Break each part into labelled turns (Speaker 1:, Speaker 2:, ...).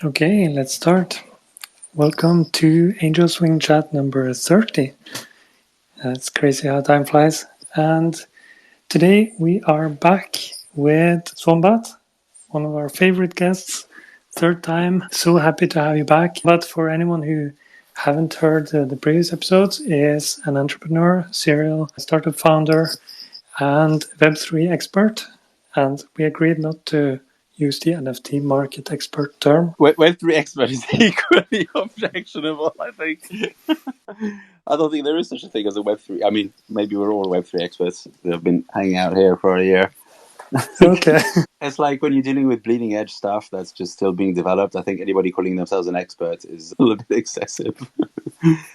Speaker 1: Okay, let's start. Welcome to Angel Swing Chat number 30. It's crazy how time flies. And today we are back with Swombat, one of our favorite guests. Third time. So happy to have you back. But for anyone who haven't heard the previous episodes, is an entrepreneur, serial startup founder, and Web3 expert. And we agreed not to use the NFT market expert term.
Speaker 2: Web3 expert is equally objectionable, I think. I don't think there is such a thing as a Web3. I mean, maybe we're all Web3 experts that have been hanging out here for a year.
Speaker 1: Okay.
Speaker 2: It's like when you're dealing with bleeding edge stuff that's just still being developed. I think anybody calling themselves an expert is a little bit excessive.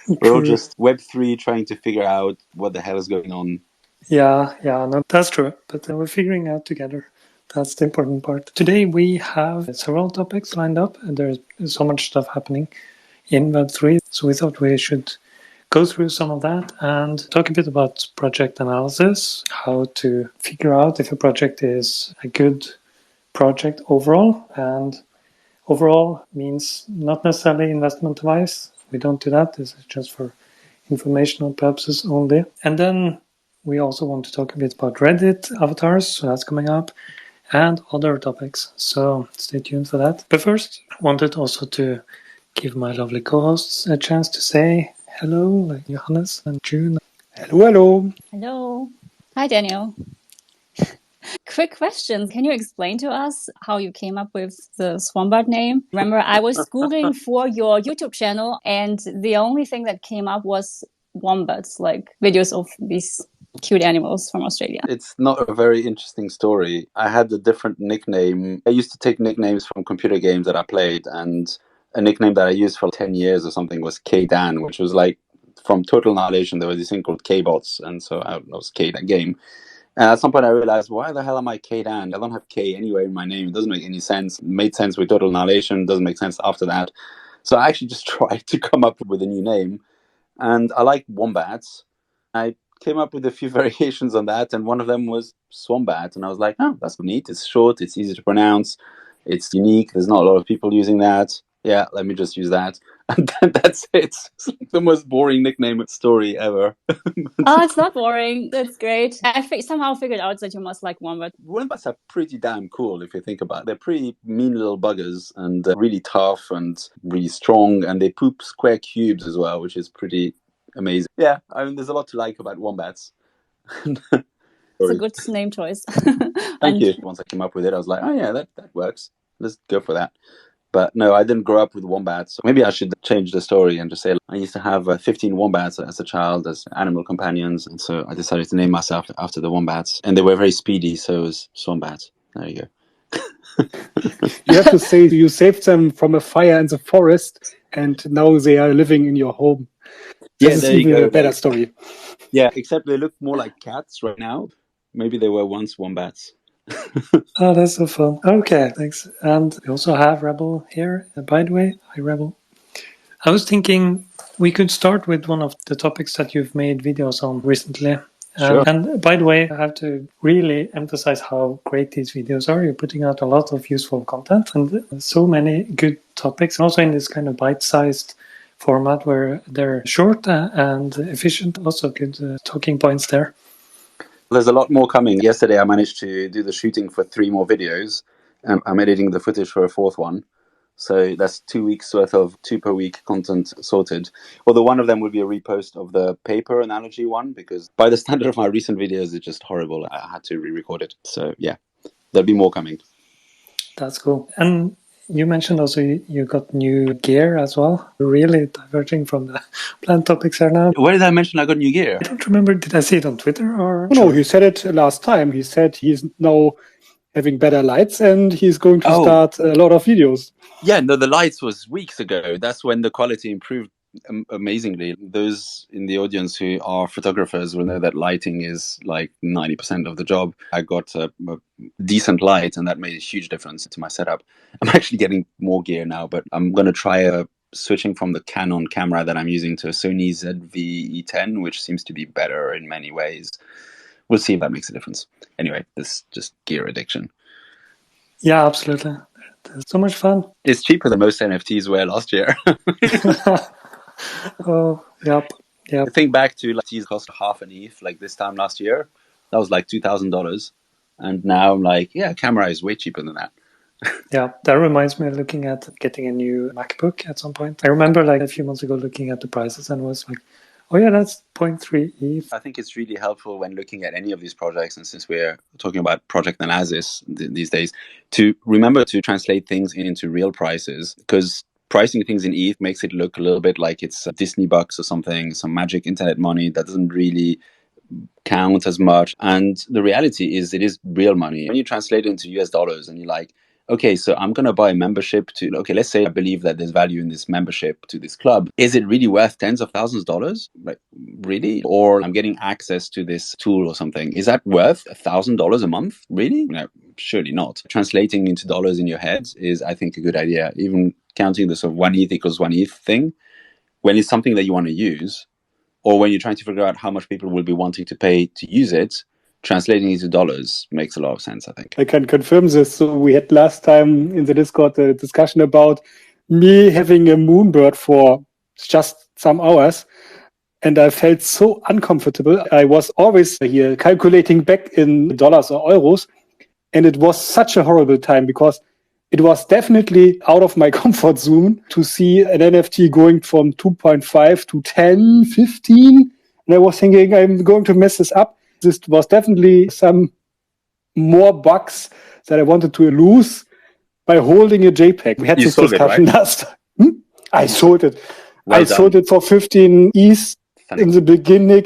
Speaker 2: We're all just Web3 trying to figure out what the hell is going on.
Speaker 1: Yeah, no, that's true. But we're figuring out together. That's the important part. Today we have several topics lined up, and there's so much stuff happening in Web3. So we thought we should go through some of that and talk a bit about project analysis, how to figure out if a project is a good project overall. And overall means not necessarily investment advice. We don't do that. This is just for informational purposes only. And then we also want to talk a bit about Reddit avatars, so that's coming up, and other topics. So stay tuned for that. But first, I wanted also to give my lovely co-hosts a chance to say hello, like Johannes and June.
Speaker 3: Hello.
Speaker 4: Hello. Hi, Daniel. Quick question. Can you explain to us how you came up with the Swombat name? Remember, I was Googling for your YouTube channel, and the only thing that came up was wombats, like videos of these cute animals from Australia.
Speaker 2: It's not a very interesting story. I had a different nickname. I used to take nicknames from computer games that I played, and a nickname that I used for 10 years or something was K-Dan, which was like from Total Annihilation. There was this thing called K-Bots, and so I was K-Dan game. And at some point I realized, why the hell am I K-Dan? I don't have K anywhere in my name. It doesn't make any sense. It made sense with Total Annihilation. It doesn't make sense after that. So I actually just tried to come up with a new name. And I like wombats. I came up with a few variations on that, and one of them was Swombat. And I was like, oh, that's neat. It's short. It's easy to pronounce. It's unique. There's not a lot of people using that. Yeah, let me just use that. And then that's it. It's like the most boring nickname story ever.
Speaker 4: Oh, it's not boring. That's great. I somehow figured out that you must like wombats.
Speaker 2: Wombats are pretty damn cool if you think about it. They're pretty mean little buggers and really tough and really strong, and they poop square cubes as well, which is pretty amazing. Yeah, I mean, there's a lot to like about wombats.
Speaker 4: It's a good name choice.
Speaker 2: Thank you. Once I came up with it, I was like, oh yeah, that works. Let's go for that. But no, I didn't grow up with wombats. So maybe I should change the story and just say I used to have 15 wombats as a child as animal companions. And so I decided to name myself after the wombats. And they were very speedy, so it was Swombat. There you go.
Speaker 3: You have to say you saved them from a fire in the forest, and now they are living in your home. This is even a better story.
Speaker 2: Yeah, except they look more like cats right now. Maybe they were once wombats.
Speaker 1: Oh, that's so fun. Okay, thanks. And we also have Rebel here. By the way, hi Rebel. I was thinking we could start with one of the topics that you've made videos on recently.
Speaker 2: Sure.
Speaker 1: And by the way, I have to really emphasize how great these videos are. You're putting out a lot of useful content and so many good topics, also in this kind of bite-sized format where they're short and efficient. Also good talking points there.
Speaker 2: There's a lot more coming. Yesterday, I managed to do the shooting for 3 more videos. I'm editing the footage for a 4th one. So that's 2 weeks worth of 2 per week content sorted. Although one of them will be a repost of the paper analogy one, because by the standard of my recent videos, it's just horrible. I had to re-record it. So yeah, there'll be more coming.
Speaker 1: That's cool. And you mentioned also you got new gear as well. Really diverging from the planned topics here now.
Speaker 2: Where did I mention I got new gear?
Speaker 1: I don't remember. Did I see it on Twitter or?
Speaker 3: No, he said it last time. He said he's now having better lights and he's going to start a lot of videos.
Speaker 2: Yeah, no, the lights was weeks ago. That's when the quality improved amazingly. Those in the audience who are photographers will know that lighting is like 90% of the job. I got a decent light, and that made a huge difference to my setup. I'm actually getting more gear now, but I'm going to try switching from the Canon camera that I'm using to a Sony ZV-E10, which seems to be better in many ways. We'll see if that makes a difference. Anyway, this is just gear addiction.
Speaker 1: Yeah, absolutely. It's so much fun.
Speaker 2: It's cheaper than most NFTs were last year.
Speaker 1: Oh, yep.
Speaker 2: Think back to like NFTs cost half an ETH like this time last year. That was like $2,000. And now I'm like, yeah, camera is way cheaper than that.
Speaker 1: Yeah, that reminds me of looking at getting a new MacBook at some point. I remember like a few months ago looking at the prices and was like, oh yeah, that's 0.3 ETH.
Speaker 2: I think it's really helpful when looking at any of these projects, and since we're talking about project analysis these days, to remember to translate things into real prices, because pricing things in ETH makes it look a little bit like it's Disney bucks or something, some magic internet money that doesn't really count as much. And the reality is it is real money. When you translate it into US dollars and you're like, okay, so I'm going to buy a membership to, okay, let's say I believe that there's value in this membership to this club. Is it really worth tens of thousands of dollars? Like, really? Or I'm getting access to this tool or something. Is that worth $1,000 a month? Really? No, surely not. Translating into dollars in your head is, I think, a good idea. Even counting the sort of 1 ETH equals 1 ETH thing, when it's something that you want to use, or when you're trying to figure out how much people will be wanting to pay to use it, translating into dollars makes a lot of sense, I think.
Speaker 3: I can confirm this. So we had last time in the Discord a discussion about me having a Moonbird for just some hours. And I felt so uncomfortable. I was always here calculating back in dollars or euros. And it was such a horrible time because it was definitely out of my comfort zone to see an NFT going from 2.5 to 10, 15. And I was thinking, I'm going to mess this up. This was definitely some more bucks that I wanted to lose by holding a JPEG. We had this discussion last time. I sold it. I sold it for 15 ETH in the beginning.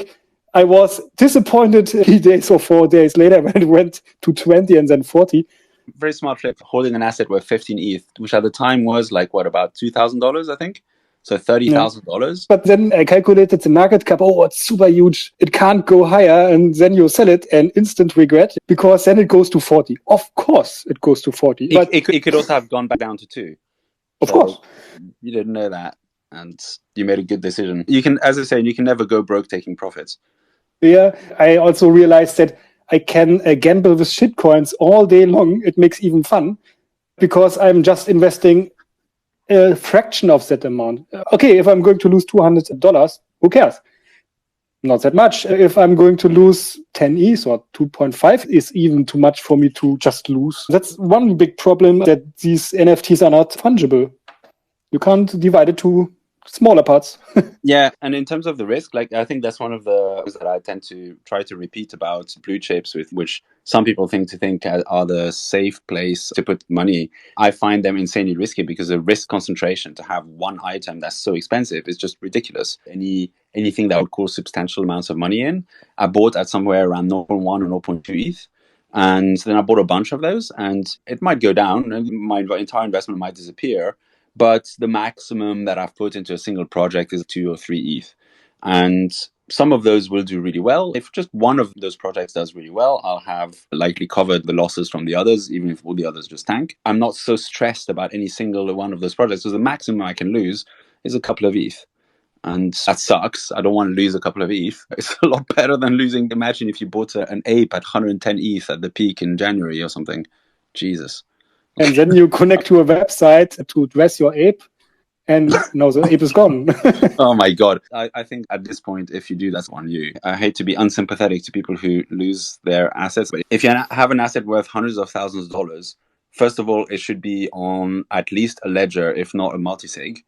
Speaker 3: I was disappointed 3 days or 4 days later when it went to 20 and then 40.
Speaker 2: Very smart flip, holding an asset worth 15 ETH, which at the time was like, what, about $2,000, I think? So $30,000.
Speaker 3: But then I calculated the market cap. Oh, it's super huge. It can't go higher. And then you sell it and instant regret because then it goes to 40. Of course, it goes to 40.
Speaker 2: But it could also have gone back down to 2.
Speaker 3: Of course.
Speaker 2: You didn't know that. And you made a good decision. You can, as I say, you can never go broke taking profits.
Speaker 3: Yeah. I also realized that I can gamble with shitcoins all day long. It makes even fun because I'm just investing a fraction of that amount. Okay, if I'm going to lose $200, who cares? Not that much. If I'm going to lose 10 ETH or 2.5 is even too much for me to just lose. That's one big problem, that these NFTs are not fungible. You can't divide it to smaller parts.
Speaker 2: Yeah, and in terms of the risk, like I think that's one of the that I tend to try to repeat about blue chips, with which some people think are the safe place to put money. I find them insanely risky because the risk concentration to have one item that's so expensive is just ridiculous. Anything that would cause substantial amounts of money in, I bought at somewhere around 0.1 or 0.2 ETH. And then I bought a bunch of those, and it might go down, and my entire investment might disappear. But the maximum that I've put into a single project is 2 or 3 ETH. And some of those will do really well. If just one of those projects does really well, I'll have likely covered the losses from the others, even if all the others just tank. I'm not so stressed about any single one of those projects, because the maximum I can lose is a couple of ETH. And that sucks. I don't want to lose a couple of ETH. It's a lot better than losing. Imagine if you bought an ape at 110 ETH at the peak in January or something. Jesus.
Speaker 3: And then you connect to a website to dress your ape, and now the ape is gone.
Speaker 2: Oh my God. I think at this point, if you do, that's on you. I hate to be unsympathetic to people who lose their assets, but if you have an asset worth hundreds of thousands of dollars, first of all, it should be on at least a ledger, if not a multisig.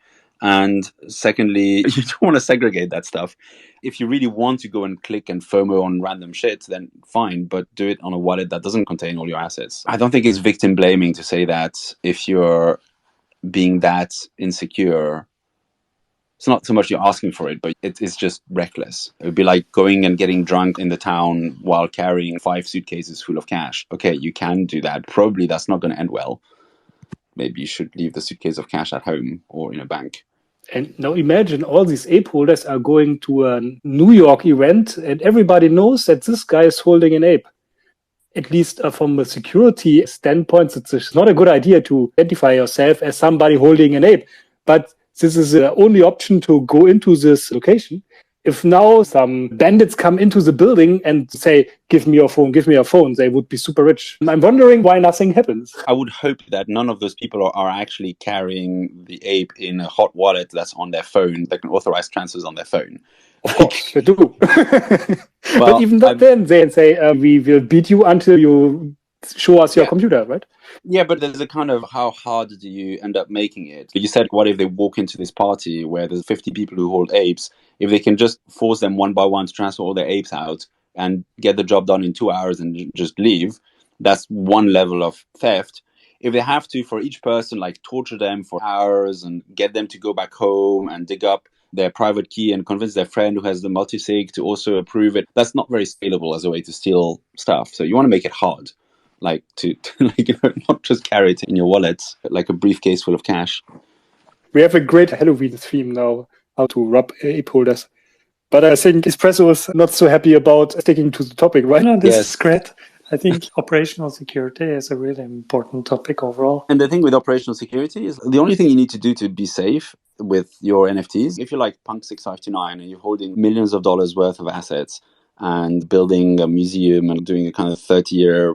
Speaker 2: And secondly, you don't want to segregate that stuff. If you really want to go and click and FOMO on random shit, then fine, but do it on a wallet that doesn't contain all your assets. I don't think it's victim blaming to say that if you're being that insecure, it's not so much you're asking for it, but it's just reckless. It would be like going and getting drunk in the town while carrying 5 suitcases full of cash. Okay, you can do that. Probably that's not going to end well. Maybe you should leave the suitcase of cash at home or in a bank.
Speaker 3: And now imagine all these ape holders are going to a New York event and everybody knows that this guy is holding an ape. At least from a security standpoint, it's not a good idea to identify yourself as somebody holding an ape. But this is the only option to go into this location. If now some bandits come into the building and say, give me your phone, they would be super rich. I'm wondering why nothing happens.
Speaker 2: I would hope that none of those people are actually carrying the ape in a hot wallet that's on their phone, that can authorize transfers on their phone.
Speaker 3: Of course, they do.
Speaker 2: Well,
Speaker 3: but even then, they say, we will beat you until you show us your computer, right?
Speaker 2: Yeah, but there's a kind of how hard do you end up making it? You said, what if they walk into this party where there's 50 people who hold apes? If they can just force them one by one to transfer all their apes out and get the job done in 2 hours and just leave, that's one level of theft. If they have to, for each person, like torture them for hours and get them to go back home and dig up their private key and convince their friend who has the multisig to also approve it, that's not very scalable as a way to steal stuff. So you want to make it hard. Like to not just carry it in your wallet like a briefcase full of cash.
Speaker 3: We have a great Halloween theme now, how to rob ape holders. But I think Espresso is not so happy about sticking to the topic, right?
Speaker 1: No, this is great. I think operational security is a really important topic overall.
Speaker 2: And the thing with operational security is the only thing you need to do to be safe with your NFTs, if you're like Punk6529 and you're holding millions of dollars worth of assets and building a museum and doing a kind of 30-year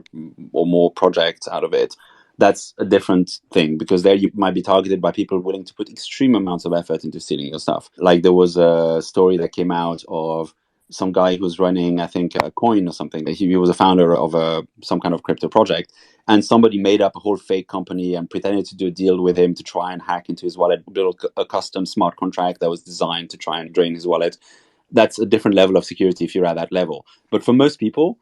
Speaker 2: or more project out of it, that's a different thing, because there you might be targeted by people willing to put extreme amounts of effort into stealing your stuff. Like there was a story that came out of some guy who was running, I think, a coin or something. He was a founder of some kind of crypto project, and somebody made up a whole fake company and pretended to do a deal with him to try and hack into his wallet, build a custom smart contract that was designed to try and drain his wallet. That's a different level of security if you're at that level. But for most people,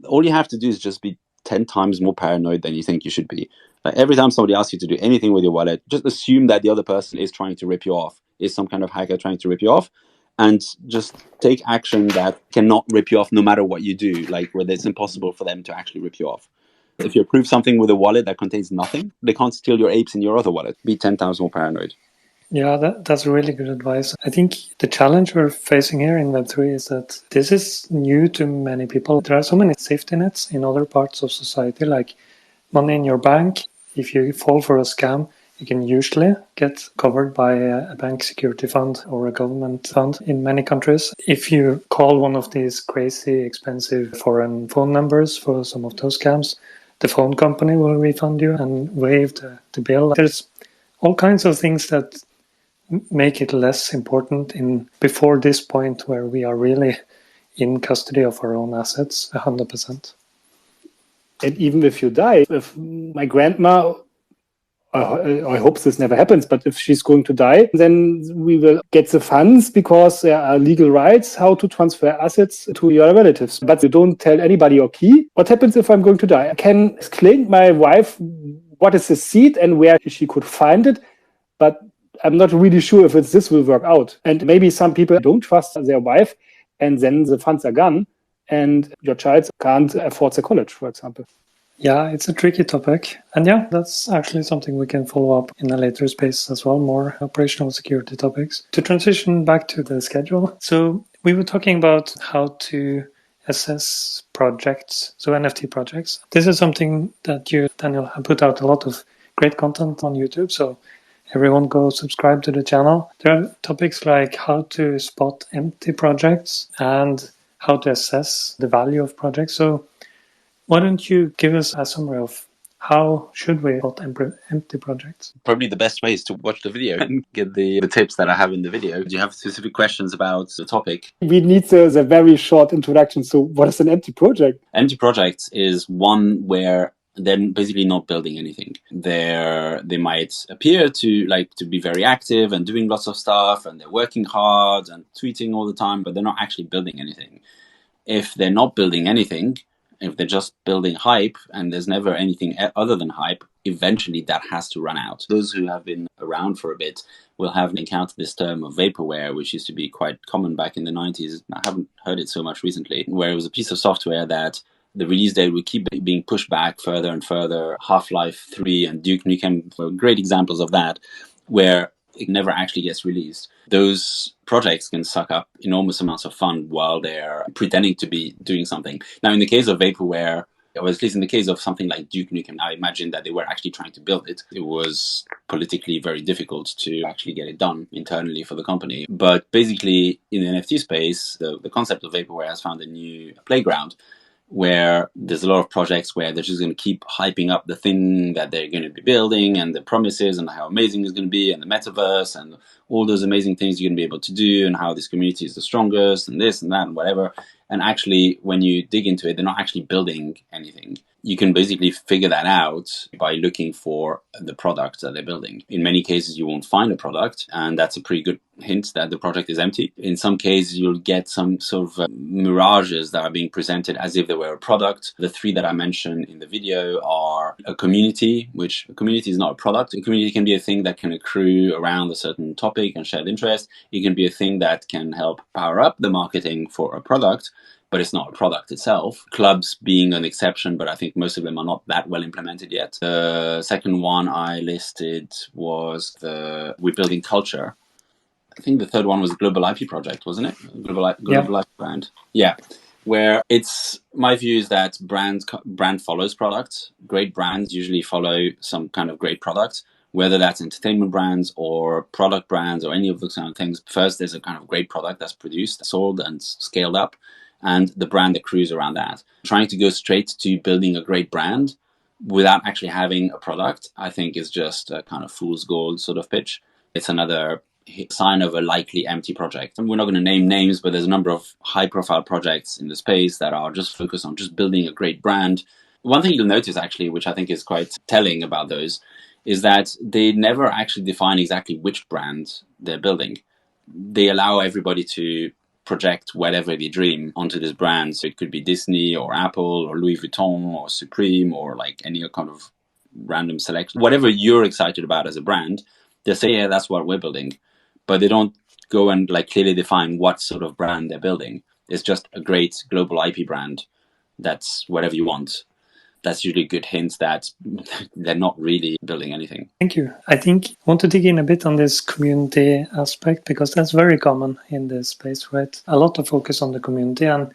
Speaker 2: all you have to do is just be 10 times more paranoid than you think you should be. Like every time somebody asks you to do anything with your wallet, just assume that the other person is trying to rip you off, is some kind of hacker trying to rip you off, and just take action that cannot rip you off no matter what you do, like where it's impossible for them to actually rip you off. If you approve something with a wallet that contains nothing, they can't steal your apes in your other wallet. Be 10 times more paranoid.
Speaker 1: Yeah, that's really good advice. I think the challenge we're facing here in Web3 is that this is new to many people. There are so many safety nets in other parts of society, like money in your bank. If you fall for a scam, you can usually get covered by a bank security fund or a government fund in many countries. If you call one of these crazy expensive foreign phone numbers for some of those scams, the phone company will refund you and waive the bill. There's all kinds of things that make it less important before this point where we are really in custody of our own assets 100%.
Speaker 3: And even if you die, if my grandma, I hope this never happens, but if she's going to die, then we will get the funds because there are legal rights how to transfer assets to your relatives. But you don't tell anybody your key. What happens if I'm going to die? I can explain my wife what is the seed and where she could find it, but I'm not really sure if this will work out. And maybe some people don't trust their wife, and then the funds are gone, and your child can't afford the college, for example.
Speaker 1: Yeah, it's a tricky topic. And yeah, that's actually something we can follow up in a later space as well, more operational security topics. To transition back to the schedule. So we were talking about how to assess projects, so NFT projects. This is something that you, Daniel, have put out a lot of great content on YouTube. So everyone go subscribe to the channel. There are topics like how to spot empty projects and how to assess the value of projects. So why don't you give us a summary of how should we spot empty projects?
Speaker 2: Probably the best way is to watch the video and get the tips that I have in the video. Do you have specific questions about the topic?
Speaker 3: We need the very short introduction. So what is an empty project?
Speaker 2: Empty projects is one where they're basically not building anything. They might appear to be very active and doing lots of stuff, and they're working hard and tweeting all the time, but they're not actually building anything. If they're not building anything, if they're just building hype and there's never anything other than hype, eventually that has to run out. Those who have been around for a bit will have encountered this term of vaporware, which used to be quite common back in the 90s. I haven't heard it so much recently, where it was a piece of software that the release date would keep being pushed back further and further. Half-Life 3 and Duke Nukem were great examples of that, where it never actually gets released. Those projects can suck up enormous amounts of fund while they're pretending to be doing something. Now, in the case of vaporware, or at least in the case of something like Duke Nukem, I imagine that they were actually trying to build it. It was politically very difficult to actually get it done internally for the company. But basically, in the NFT space, the concept of vaporware has found a new playground, where there's a lot of projects where they're just going to keep hyping up the thing that they're going to be building and the promises and how amazing it's going to be and the metaverse and all those amazing things you're going to be able to do and how this community is the strongest and this and that and whatever. And actually, when you dig into it, they're not actually building anything. You can basically figure that out by looking for the product that they're building. In many cases, you won't find a product, and that's a pretty good hint that the project is empty. In some cases, you'll get some sort of mirages that are being presented as if they were a product. The three that I mentioned in the video are a community, which a community is not a product. A community can be a thing that can accrue around a certain topic and shared interest. It can be a thing that can help power up the marketing for a product, but it's not a product itself. Clubs being an exception, but I think most of them are not that well implemented yet. The second one I listed was the We're Building Culture. I think the third one was the Global IP Project, wasn't it? Global IP brand. Yeah. Where it's, my view is that brand follows product. Great brands usually follow some kind of great product, whether that's entertainment brands or product brands or any of those kind of things. First, there's a kind of great product that's produced, sold, and scaled up, and the brand accrues around that. Trying to go straight to building a great brand without actually having a product, I think, is just a kind of fool's gold sort of pitch. It's another sign of a likely empty project. And we're not going to name names, but there's a number of high-profile projects in the space that are just focused on just building a great brand. One thing you'll notice, actually, which I think is quite telling about those, is that they never actually define exactly which brand they're building. They allow everybody to project whatever they dream onto this brand. So it could be Disney or Apple or Louis Vuitton or Supreme or like any kind of random selection. Whatever you're excited about as a brand, they say, yeah, that's what we're building. But they don't go and like clearly define what sort of brand they're building. It's just a great global IP brand. That's whatever you want. That's usually good hints that they're not really building anything.
Speaker 1: Thank you. I think I want to dig in a bit on this community aspect, because that's very common in this space, right? A lot of focus on the community, and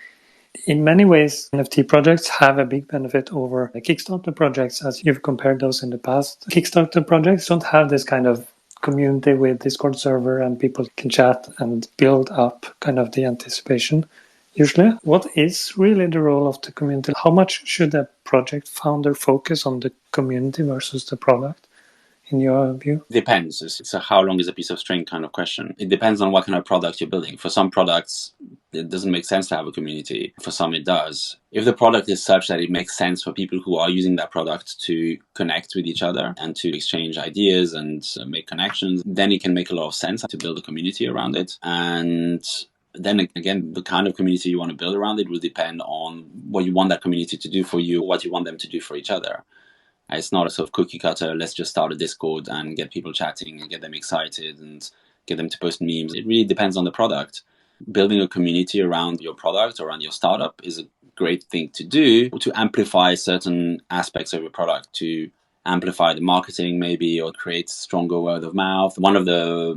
Speaker 1: in many ways, NFT projects have a big benefit over Kickstarter projects, as you've compared those in the past. Kickstarter projects don't have this kind of community with Discord server and people can chat and build up kind of the anticipation. Usually, what is really the role of the community? How much should a project founder focus on the community versus the product, in your view?
Speaker 2: Depends. It's a how long is a piece of string kind of question. It depends on what kind of product you're building. For some products, it doesn't make sense to have a community. For some, it does. If the product is such that it makes sense for people who are using that product to connect with each other and to exchange ideas and make connections, then it can make a lot of sense to build a community around it. And then again, the kind of community you want to build around it will depend on what you want that community to do for you, what you want them to do for each other. It's not a sort of cookie cutter, let's just start a Discord and get people chatting and get them excited and get them to post memes. It really depends on the product. Building a community around your product or around your startup is a great thing to do to amplify certain aspects of your product, to amplify the marketing maybe, or create stronger word of mouth. One of the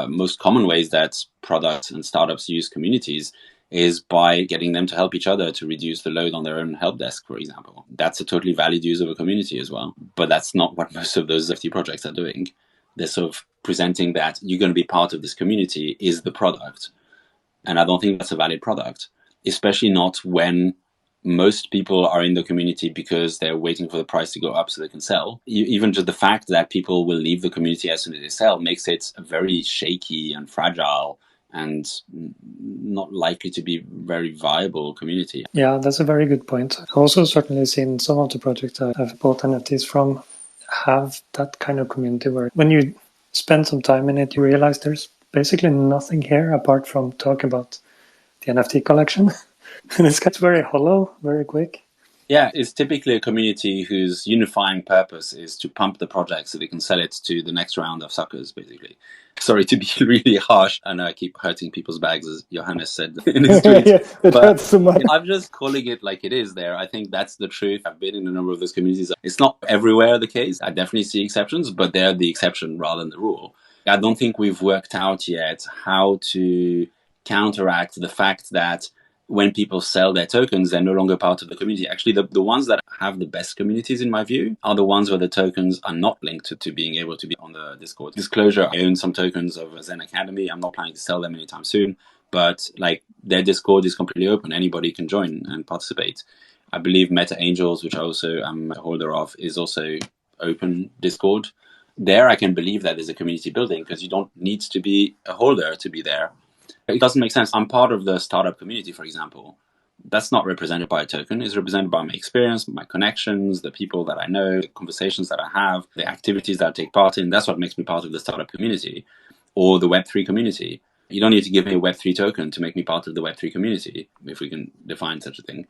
Speaker 2: most common ways that products and startups use communities is by getting them to help each other to reduce the load on their own help desk, for example. That's a totally valid use of a community as well. But that's not what most of those NFT projects are doing. They're sort of presenting that you're going to be part of this community is the product. And I don't think that's a valid product, especially not when most people are in the community because they're waiting for the price to go up so they can sell. Even just the fact that people will leave the community as soon as they sell makes it a very shaky and fragile and not likely to be very viable community.
Speaker 1: Yeah, that's a very good point. I've also certainly seen some of the projects that I've bought NFTs from have that kind of community where when you spend some time in it, you realize there's basically nothing here apart from talk about the NFT collection. And it gets very hollow, very quick.
Speaker 2: Yeah, it's typically a community whose unifying purpose is to pump the project so they can sell it to the next round of suckers, basically. Sorry to be really harsh. I know I keep hurting people's bags, as Johannes said in his tweet.
Speaker 3: It hurts so much.
Speaker 2: I'm just calling it like it is there. I think that's the truth. I've been in a number of those communities. It's not everywhere the case. I definitely see exceptions, but they're the exception rather than the rule. I don't think we've worked out yet how to counteract the fact that when people sell their tokens, they're no longer part of the community. Actually, the ones that have the best communities, in my view, are the ones where the tokens are not linked to being able to be on the Discord. Disclosure, I own some tokens of Zen Academy. I'm not planning to sell them anytime soon, but like their Discord is completely open. Anybody can join and participate. I believe Meta Angels, which I also am a holder of, is also open Discord. There I can believe that there's a community building because you don't need to be a holder to be there. It doesn't make sense. I'm part of the startup community, for example. That's not represented by a token. It's represented by my experience, my connections, the people that I know, the conversations that I have, the activities that I take part in. That's what makes me part of the startup community or the Web3 community. You don't need to give me a Web3 token to make me part of the Web3 community, if we can define such a thing.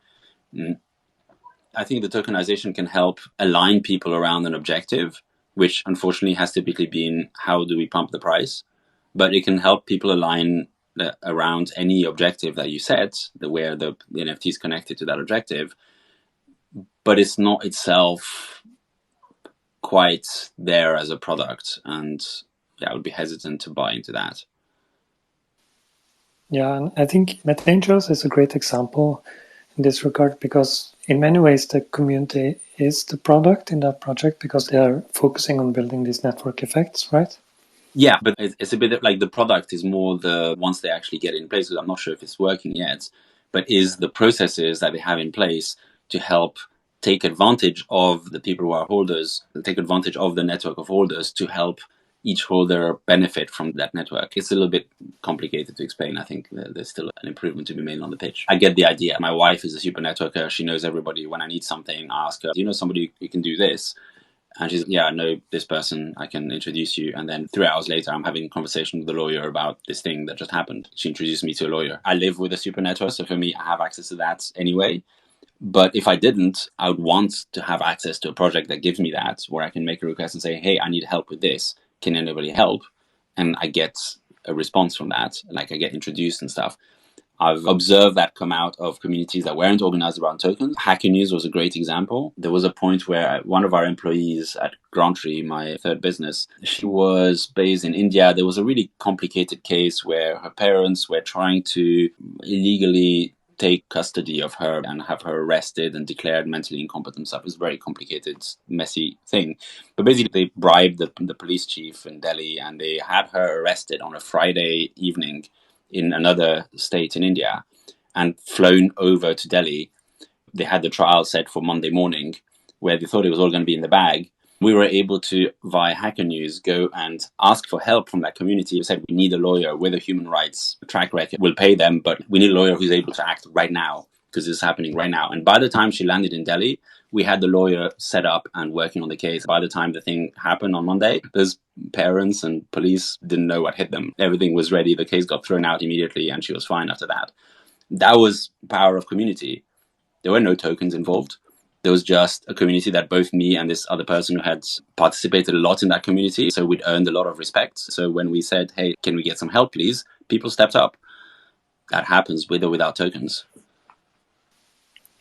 Speaker 2: I think the tokenization can help align people around an objective, which unfortunately has typically been how do we pump the price? But it can help people align around any objective that you set, where the NFT is connected to that objective, but it's not itself quite there as a product. And I would be hesitant to buy into that.
Speaker 1: Yeah, and I think Meta Angels is a great example in this regard because in many ways the community is the product in that project because they are focusing on building these network effects, right?
Speaker 2: Yeah, but it's a bit like the product is more the once they actually get in place, because I'm not sure if it's working yet, but is the processes that they have in place to help take advantage of the people who are holders, take advantage of the network of holders to help each holder benefit from that network. It's a little bit complicated to explain. I think there's still an improvement to be made on the pitch. I get the idea. My wife is a super networker. She knows everybody. When I need something, I ask her, do you know somebody who can do this? And she's, yeah, I know this person, I can introduce you. And then 3 hours later, I'm having a conversation with the lawyer about this thing that just happened. She introduced me to a lawyer. I live with a super network, so for me, I have access to that anyway. But if I didn't, I would want to have access to a project that gives me that, where I can make a request and say, hey, I need help with this. Can anybody help? And I get a response from that. Like I get introduced and stuff. I've observed that come out of communities that weren't organized around tokens. Hacker News was a great example. There was a point where one of our employees at Grantry, my third business, she was based in India. There was a really complicated case where her parents were trying to illegally take custody of her and have her arrested and declared mentally incompetent stuff. It was a very complicated, messy thing. But basically, they bribed the police chief in Delhi and they had her arrested on a Friday evening in another state in India and flown over to Delhi. They had the trial set for Monday morning where they thought it was all going to be in the bag. We were able to, via Hacker News, go and ask for help from that community. We said, we need a lawyer with a human rights track record. We'll pay them, but we need a lawyer who's able to act right now because this is happening right now. And by the time she landed in Delhi, we had the lawyer set up and working on the case. By the time the thing happened on Monday, those parents and police didn't know what hit them. Everything was ready. The case got thrown out immediately and she was fine after that. That was power of community. There were no tokens involved. There was just a community that both me and this other person who had participated a lot in that community. So we'd earned a lot of respect. So when we said, hey, can we get some help, please? People stepped up. That happens with or without tokens.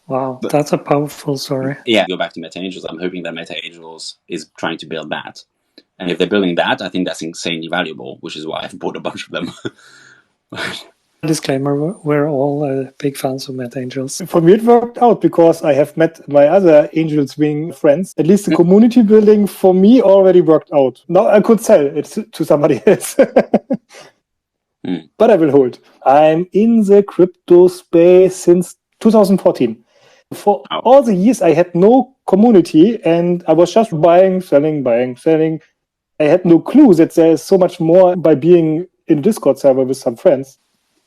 Speaker 1: Wow, that's a powerful story.
Speaker 2: Yeah, go back to Meta Angels. I'm hoping that Meta Angels is trying to build that. And if they're building that, I think that's insanely valuable, which is why I've bought a bunch of them.
Speaker 1: Disclaimer, we're all big fans of Meta Angels.
Speaker 3: For me, it worked out because I have met my other Angels Wing friends. At least the community building for me already worked out. Now I could sell it to somebody else. But I will hold. I'm in the crypto space since 2014. For all the years, I had no community and I was just buying, selling. I had no clue that there is so much more by being in a Discord server with some friends.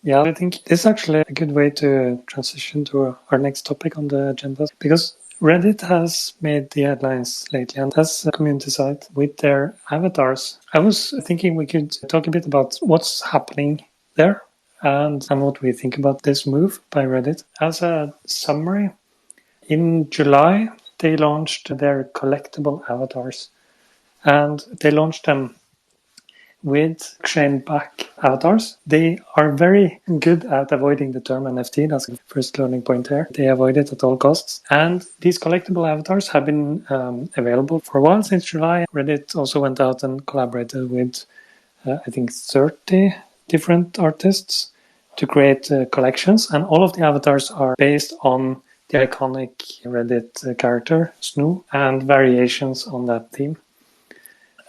Speaker 1: Yeah, I think this is actually a good way to transition to our next topic on the agenda because Reddit has made the headlines lately and as a community site with their avatars. I was thinking we could talk a bit about what's happening there and what we think about this move by Reddit. As a summary, in July, they launched their collectible avatars and they launched them with chain-back avatars. They are very good at avoiding the term NFT. That's the first learning point there. They avoid it at all costs. And these collectible avatars have been available for a while, since July. Reddit also went out and collaborated with I think 30 different artists to create collections, and all of the avatars are based on the iconic Reddit character Snoo and variations on that theme.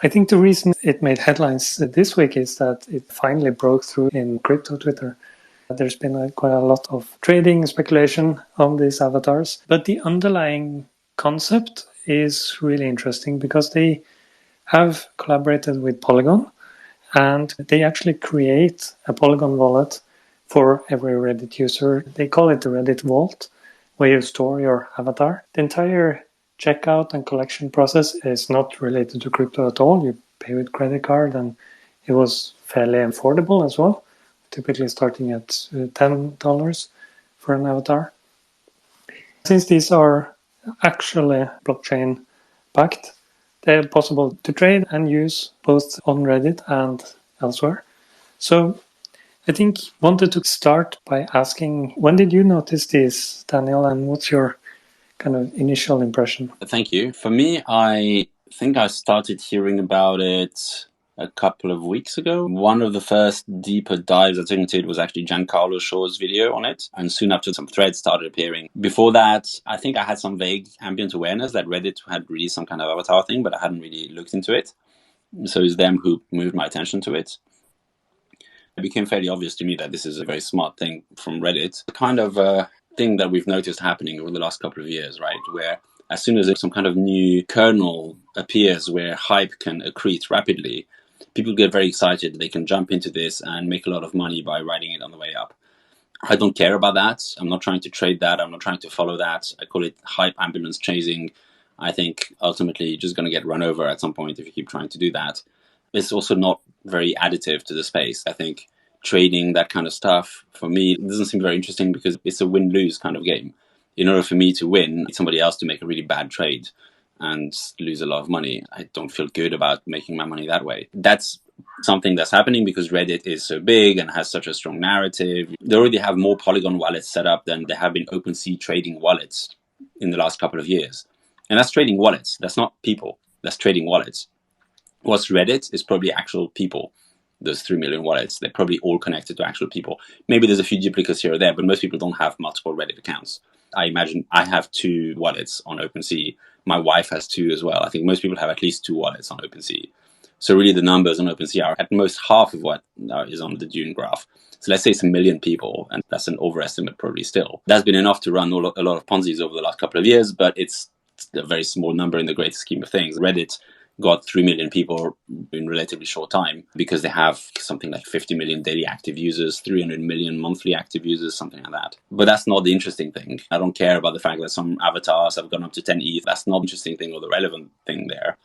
Speaker 1: I think the reason it made headlines this week is that it finally broke through in crypto Twitter. There's been quite a lot of trading and speculation on these avatars, but the underlying concept is really interesting because they have collaborated with Polygon, and they actually create a Polygon wallet for every Reddit user. They call it the Reddit Vault, where you store your avatar. The entire checkout and collection process is not related to crypto at all. You pay with credit card, and it was fairly affordable as well, typically starting at $10 for an avatar. Since these are actually blockchain backed, they're possible to trade and use both on Reddit and elsewhere. So I think wanted to start by asking, when did you notice this, Daniel, and what's your kind of initial impression?
Speaker 2: Thank you. For me, I think I started hearing about it a couple of weeks ago. One of the first deeper dives I took into it was actually Giancarlo Shaw's video on it, and soon after some threads started appearing. Before that, I think I had some vague ambient awareness that Reddit had released some kind of avatar thing, but I hadn't really looked into it. So it's them who moved my attention to it. It became fairly obvious to me that this is a very smart thing from Reddit. The kind of thing that we've noticed happening over the last couple of years, right? Where as soon as some kind of new kernel appears where hype can accrete rapidly, people get very excited. They can jump into this and make a lot of money by riding it on the way up. I don't care about that. I'm not trying to trade that. I'm not trying to follow that. I call it hype ambulance chasing. I think ultimately you're just going to get run over at some point if you keep trying to do that. It's also not very additive to the space. I think trading that kind of stuff, for me, it doesn't seem very interesting because it's a win-lose kind of game. In order for me to win, I need somebody else to make a really bad trade and lose a lot of money. I don't feel good about making my money that way. That's something that's happening because Reddit is so big and has such a strong narrative. They already have more Polygon wallets set up than there have been OpenSea trading wallets in the last couple of years. And that's trading wallets. That's not people. That's trading wallets. What's Reddit is probably actual people. Those 3 million wallets, they're probably all connected to actual people. Maybe there's a few duplicates here or there, but most people don't have multiple Reddit accounts. I imagine I have 2 wallets on OpenSea. My wife has 2 as well. I think most people have at least 2 wallets on OpenSea. So really the numbers on OpenSea are at most half of what is on the Dune graph. So let's say it's 1 million people, and that's an overestimate probably still. That's been enough to run a lot of Ponzi's over the last couple of years, but it's a very small number in the great scheme of things. Reddit got 3 million people in relatively short time because they have something like 50 million daily active users, 300 million monthly active users, something like that. But that's not the interesting thing. I don't care about the fact that some avatars have gone up to 10 ETH. That's not the interesting thing or the relevant thing there.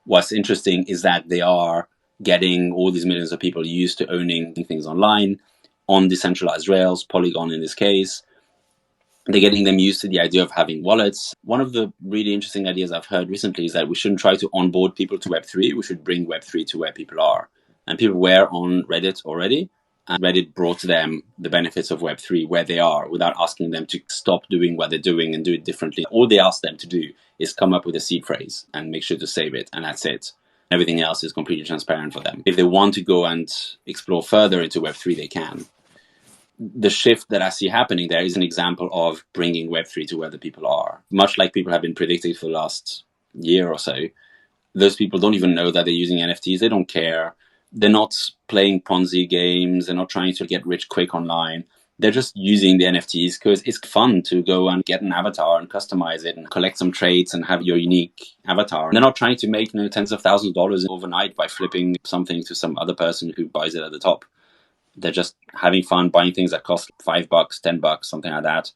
Speaker 2: What's interesting is that they are getting all these millions of people used to owning things online on decentralized rails, Polygon in this case. They're getting them used to the idea of having wallets. One of the really interesting ideas I've heard recently is that we shouldn't try to onboard people to Web3. We should bring Web3 to where people are. And people were on Reddit already, and Reddit brought them the benefits of Web3 where they are without asking them to stop doing what they're doing and do it differently. All they ask them to do is come up with a seed phrase and make sure to save it, and that's it. Everything else is completely transparent for them. If they want to go and explore further into Web3, they can. The shift that I see happening there is an example of bringing Web3 to where the people are. Much like people have been predicting for the last year or so, those people don't even know that they're using NFTs. They don't care. They're not playing Ponzi games. They're not trying to get rich quick online. They're just using the NFTs because it's fun to go and get an avatar and customize it and collect some traits and have your unique avatar. They're not trying to make tens of thousands of dollars overnight by flipping something to some other person who buys it at the top. They're just having fun buying things that cost $5, $10, something like that,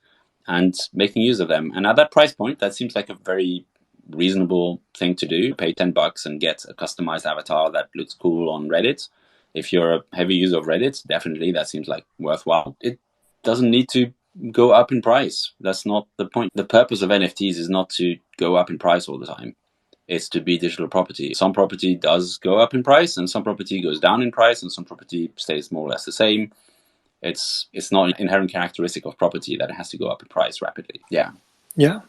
Speaker 2: and making use of them. And at that price point, that seems like a very reasonable thing to do. Pay $10 and get a customized avatar that looks cool on Reddit. If you're a heavy user of Reddit, definitely that seems like worthwhile. It doesn't need to go up in price. That's not the point. The purpose of NFTs is not to go up in price all the time. It's to be digital property. Some property does go up in price, and some property goes down in price, and some property stays more or less the same. It's not an inherent characteristic of property that it has to go up in price rapidly. Yeah.
Speaker 1: Yeah.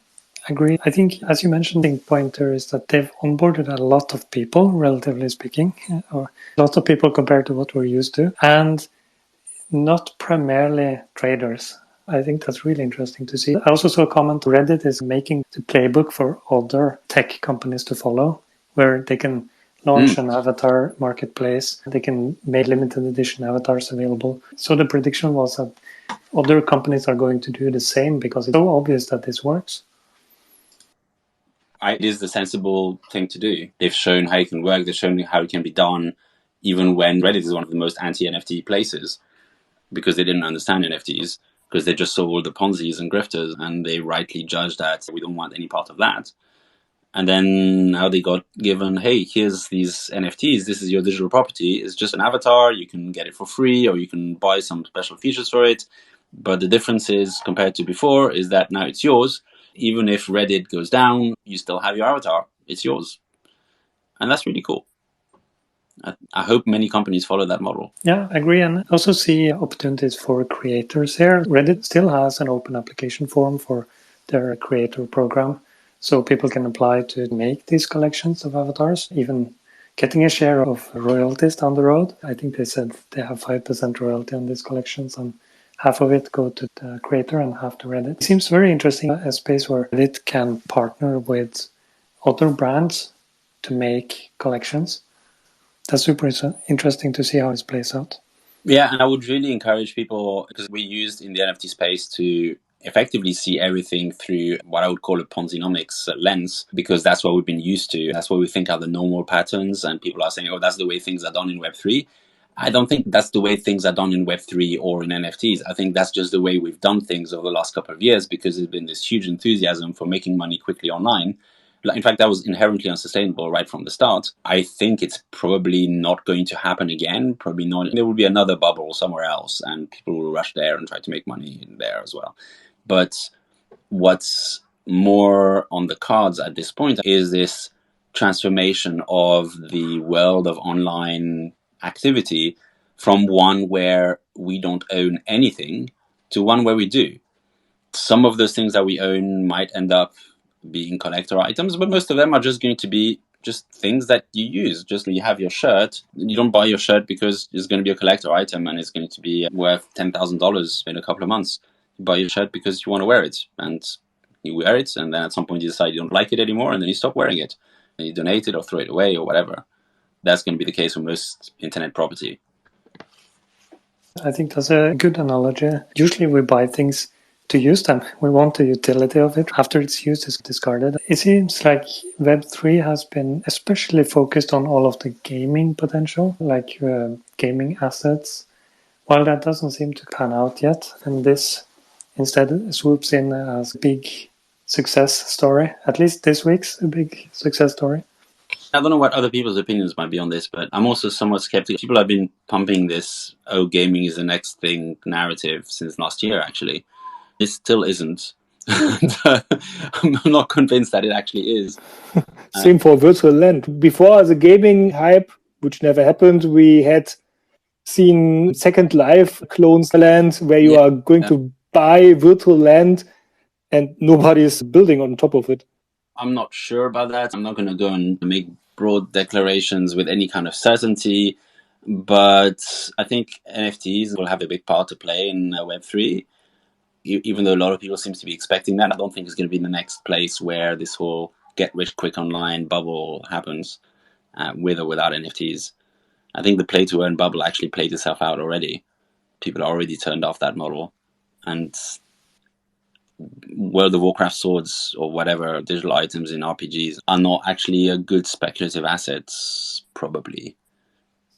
Speaker 1: Agree. I think, as you mentioned, the point there is that they've onboarded a lot of people, relatively speaking, or lots of people compared to what we're used to, and not primarily traders. I think that's really interesting to see. I also saw a comment Reddit is making the playbook for other tech companies to follow, where they can launch an avatar marketplace. They can make limited edition avatars available. So the prediction was that other companies are going to do the same because it's so obvious that this works.
Speaker 2: It is the sensible thing to do. They've shown how it can work. They've shown how it can be done, even when Reddit is one of the most anti-NFT places, because they didn't understand NFTs, because they just saw all the Ponzi's and grifters, and they rightly judged that we don't want any part of that. And then now they got given, hey, here's these NFTs. This is your digital property. It's just an avatar. You can get it for free, or you can buy some special features for it. But the difference is, compared to before, is that now it's yours. Even if Reddit goes down, you still have your avatar. It's yours. And that's really cool. I hope many companies follow that model.
Speaker 1: Yeah, I agree. And also see opportunities for creators here. Reddit still has an open application form for their creator program. So people can apply to make these collections of avatars, even getting a share of royalties down the road. I think they said they have 5% royalty on these collections, and half of it go to the creator and half to Reddit. It seems very interesting, a space where Reddit can partner with other brands to make collections. That's super interesting to see how this plays out.
Speaker 2: Yeah, and I would really encourage people, because we used in the NFT space to effectively see everything through what I would call a Ponzinomics lens, because that's what we've been used to. That's what we think are the normal patterns, and people are saying, oh, that's the way things are done in Web3. I don't think that's the way things are done in Web3 or in NFTs. I think that's just the way we've done things over the last couple of years, because there's been this huge enthusiasm for making money quickly online. In fact, that was inherently unsustainable right from the start. I think it's probably not going to happen again. Probably not. There will be another bubble somewhere else, and people will rush there and try to make money in there as well. But what's more on the cards at this point is this transformation of the world of online activity from one where we don't own anything to one where we do. Some of those things that we own might end up being collector items, but most of them are just going to be just things that you use. Just you have your shirt, you don't buy your shirt because it's going to be a collector item and it's going to be worth $10,000 in a couple of months. You buy your shirt because you want to wear it, and you wear it, and then at some point you decide you don't like it anymore, and then you stop wearing it, and you donate it or throw it away or whatever. That's going to be the case for most internet property.
Speaker 1: I think that's a good analogy. Usually we buy things to use them. We want the utility of it. After it's used, it's discarded. It seems like Web3 has been especially focused on all of the gaming potential, like gaming assets, while that doesn't seem to pan out yet. And this instead swoops in as a big success story. At least this week's a big success story.
Speaker 2: I don't know what other people's opinions might be on this, but I'm also somewhat skeptical. People have been pumping this, oh, gaming is the next thing narrative since last year, actually. It still isn't. I'm not convinced that it actually is.
Speaker 3: Same for virtual land. Before the gaming hype, which never happened, we had seen Second Life clones land where you are going to buy virtual land and nobody is building on top of it.
Speaker 2: I'm not sure about that. I'm not going to go and make broad declarations with any kind of certainty, but I think NFTs will have a big part to play in Web3. Even though a lot of people seem to be expecting that, I don't think it's going to be the next place where this whole get-rich-quick online bubble happens, with or without NFTs. I think the play-to-earn bubble actually played itself out already. People are already turned off that model. And World of Warcraft swords or whatever digital items in RPGs are not actually a good speculative assets, probably.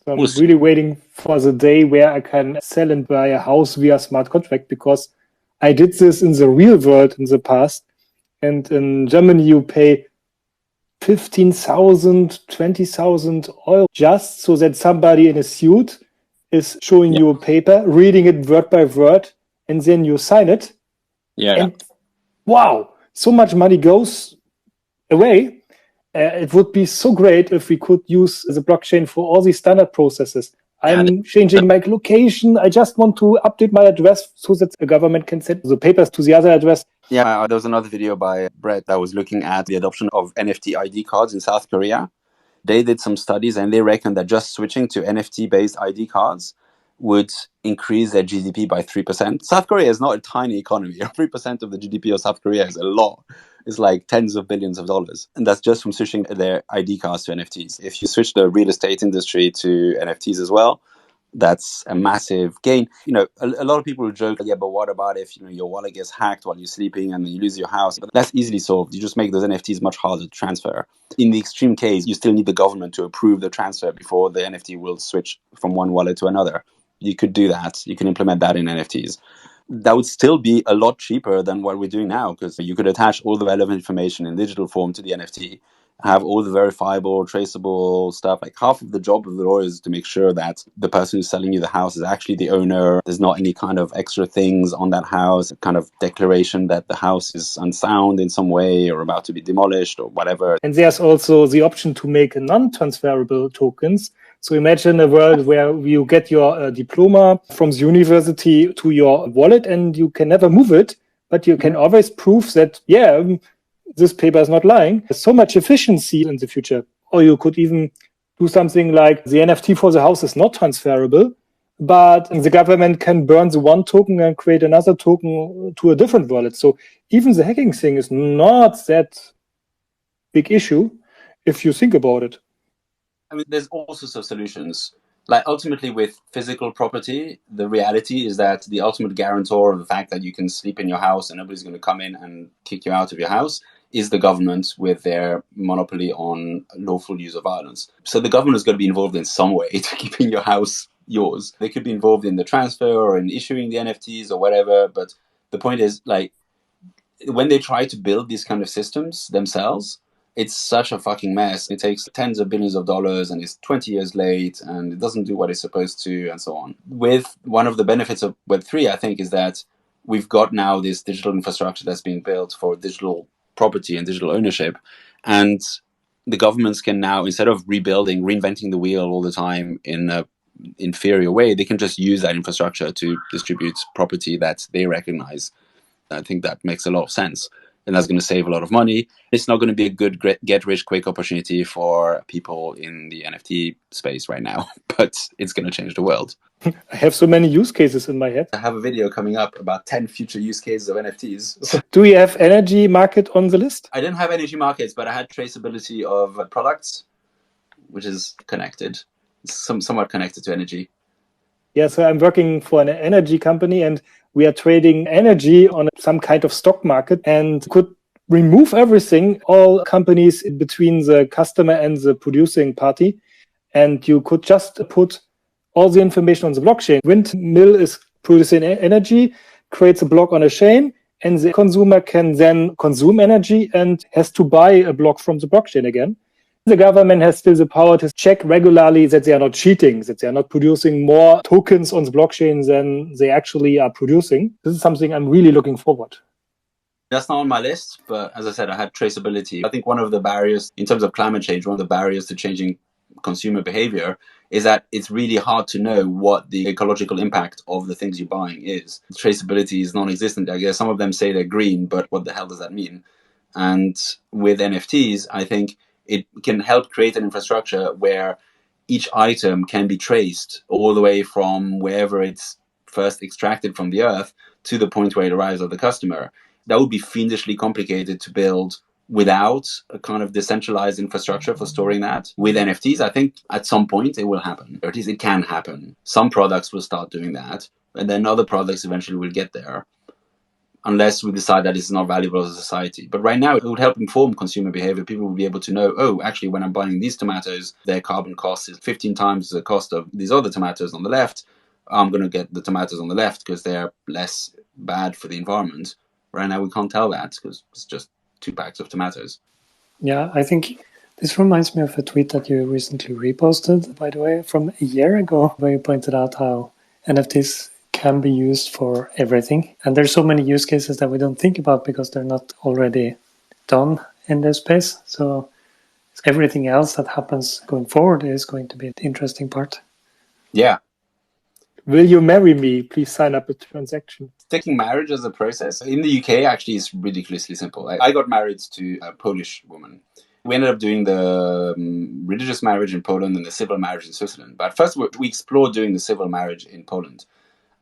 Speaker 3: So I'm really waiting for the day where I can sell and buy a house via smart contract, because I did this in the real world in the past. And in Germany, you pay 15,000, 20,000 euro just so that somebody in a suit is showing you a paper, reading it word by word, and then you sign it. And wow, so much money goes away. It would be so great if we could use the blockchain for all these standard processes. I'm changing my location. I just want to update my address so that the government can send the papers to the other address.
Speaker 2: Yeah, there was another video by Brett that was looking at the adoption of NFT ID cards in South Korea. They did some studies and they reckon that just switching to NFT-based ID cards would increase their GDP by 3%. South Korea is not a tiny economy. 3% of the GDP of South Korea is a lot. It's like tens of billions of dollars. And that's just from switching their ID cards to NFTs. If you switch the real estate industry to NFTs as well, that's a massive gain. A lot of people will joke, yeah, but what about if your wallet gets hacked while you're sleeping and then you lose your house? But that's easily solved. You just make those NFTs much harder to transfer. In the extreme case, you still need the government to approve the transfer before the NFT will switch from one wallet to another. You could do that. You can implement that in NFTs. That would still be a lot cheaper than what we're doing now, because you could attach all the relevant information in digital form to the NFT, have all the verifiable, traceable stuff. Like half of the job of the lawyer is to make sure that the person who's selling you the house is actually the owner. There's not any kind of extra things on that house, kind of declaration that the house is unsound in some way or about to be demolished or whatever.
Speaker 3: And there's also the option to make non-transferable tokens. So imagine a world where you get your diploma from the university to your wallet and you can never move it, but you can always prove that, this paper is not lying. There's so much efficiency in the future. Or you could even do something like the NFT for the house is not transferable, but the government can burn the one token and create another token to a different wallet. So even the hacking thing is not that big issue if you think about it.
Speaker 2: I mean, there's all sorts of solutions. Like ultimately with physical property, the reality is that the ultimate guarantor of the fact that you can sleep in your house and nobody's going to come in and kick you out of your house is the government with their monopoly on lawful use of violence. So the government is going to be involved in some way to keeping your house yours. They could be involved in the transfer or in issuing the NFTs or whatever. But the point is, like, when they try to build these kind of systems themselves, it's such a fucking mess. It takes tens of billions of dollars and it's 20 years late and it doesn't do what it's supposed to and so on. With one of the benefits of Web3, I think, is that we've got now this digital infrastructure that's being built for digital property and digital ownership. And the governments can now, instead of reinventing the wheel all the time in an inferior way, they can just use that infrastructure to distribute property that they recognize. I think that makes a lot of sense. And that's going to save a lot of money. It's not going to be a good get-rich-quick opportunity for people in the NFT space right now, but it's going to change the world.
Speaker 3: I have so many use cases in my head.
Speaker 2: I have a video coming up about 10 future use cases of NFTs.
Speaker 3: Do you have energy market on the list?
Speaker 2: I didn't have energy markets, but I had traceability of products, which is connected, somewhat connected to energy.
Speaker 3: Yeah, so I'm working for an energy company and we are trading energy on some kind of stock market and could remove everything, all companies between the customer and the producing party. And you could just put all the information on the blockchain. Windmill is producing energy, creates a block on a chain, and the consumer can then consume energy and has to buy a block from the blockchain again. The government has still the power to check regularly that they are not cheating, that they are not producing more tokens on the blockchain than they actually are producing. This is something I'm really looking forward.
Speaker 2: That's not on my list, but as I said, I had traceability. I think one of the barriers in terms of climate change, one of the barriers to changing consumer behavior is that it's really hard to know what the ecological impact of the things you're buying is. Traceability is non-existent. I guess some of them say they're green, but what the hell does that mean? And with NFTs, I think it can help create an infrastructure where each item can be traced all the way from wherever it's first extracted from the earth to the point where it arrives at the customer. That would be fiendishly complicated to build without a kind of decentralized infrastructure for storing that. With NFTs, I think at some point it will happen, or at least it can happen. Some products will start doing that, and then other products eventually will get there, unless we decide that it's not valuable as a society. But right now, it would help inform consumer behavior. People will be able to know, oh, actually, when I'm buying these tomatoes, their carbon cost is 15 times the cost of these other tomatoes on the left. I'm going to get the tomatoes on the left because they're less bad for the environment. Right now, we can't tell that because it's just 2 packs of tomatoes.
Speaker 1: Yeah, I think this reminds me of a tweet that you recently reposted, by the way, from a year ago, where you pointed out how NFTs can be used for everything. And there's so many use cases that we don't think about because they're not already done in this space. So everything else that happens going forward is going to be the interesting part.
Speaker 2: Yeah.
Speaker 3: Will you marry me? Please sign up a transaction.
Speaker 2: Taking marriage as a process in the UK actually is ridiculously simple. I got married to a Polish woman. We ended up doing the religious marriage in Poland and the civil marriage in Switzerland. But first we explored doing the civil marriage in Poland.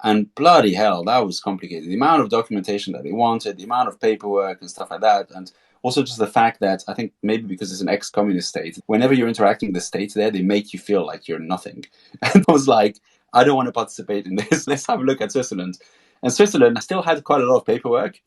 Speaker 2: And bloody hell, that was complicated. The amount of documentation that they wanted, the amount of paperwork and stuff like that. And also just the fact that I think maybe because it's an ex-communist state, whenever you're interacting with the state there, they make you feel like you're nothing. And I was like, I don't want to participate in this. Let's have a look at Switzerland. And Switzerland still had quite a lot of paperwork,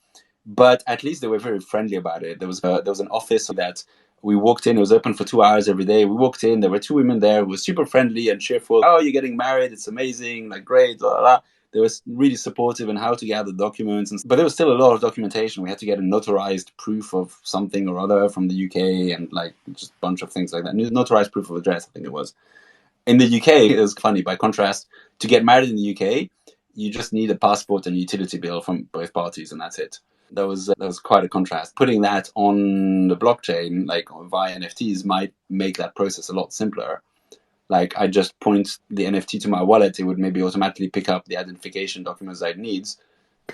Speaker 2: but at least they were very friendly about it. There was an office that we walked in. It was open for 2 hours every day. We walked in. There were 2 women there who were super friendly and cheerful. Oh, you're getting married. It's amazing. Like, great. Blah, blah, blah. They were really supportive in how to gather documents. But there was still a lot of documentation. We had to get a notarized proof of something or other from the UK and like just a bunch of things like that. Notarized proof of address, I think it was. In the UK, it was funny. By contrast, to get married in the UK, you just need a passport and utility bill from both parties, and that's it. That was quite a contrast. Putting that on the blockchain, like via NFTs, might make that process a lot simpler. Like I just point the NFT to my wallet, it would maybe automatically pick up the identification documents I need.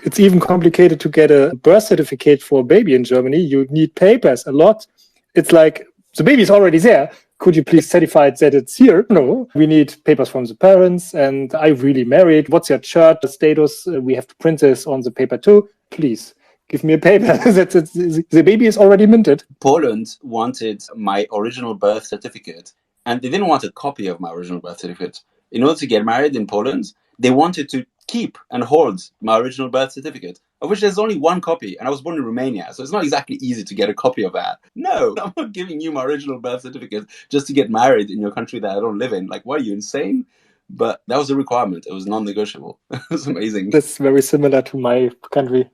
Speaker 3: It's even complicated to get a birth certificate for a baby in Germany. You need papers a lot. It's like the baby is already there. Could you please certify that it's here? No, we need papers from the parents. And I really married. What's your church status? We have to print this on the paper too. Please give me a paper. The baby is already minted.
Speaker 2: Poland wanted my original birth certificate, and they didn't want a copy of my original birth certificate. In order to get married in Poland, they wanted to keep and hold my original birth certificate, of which there's only one copy, and I was born in Romania, so it's not exactly easy to get a copy of that. No, I'm not giving you my original birth certificate just to get married in your country that I don't live in. Like, what, are you insane? But that was a requirement. It was non-negotiable. It was amazing.
Speaker 3: That's very similar to my country.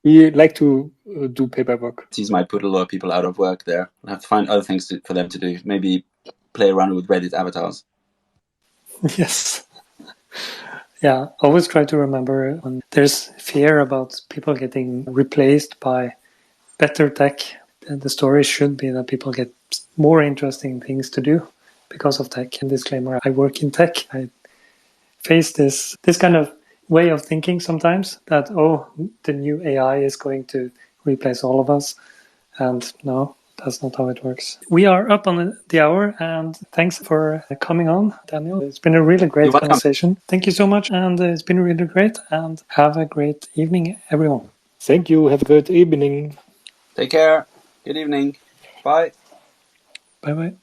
Speaker 3: We like to do paperwork.
Speaker 2: These might put a lot of people out of work there. I have to find other things for them to do. Maybe play around with Reddit avatars.
Speaker 1: Yes. Yeah, always try to remember when there's fear about people getting replaced by better tech. The story should be that people get more interesting things to do because of tech. And disclaimer, I work in tech. I face this kind of way of thinking sometimes that, oh, the new AI is going to replace all of us. And no, that's not how it works. We are up on the hour, and thanks for coming on, Daniel. It's been a really great conversation. Thank you so much, and it's been really great, and have a great evening, everyone.
Speaker 3: Thank you. Have a good evening.
Speaker 2: Take care. Good evening. Bye.
Speaker 1: Bye-bye.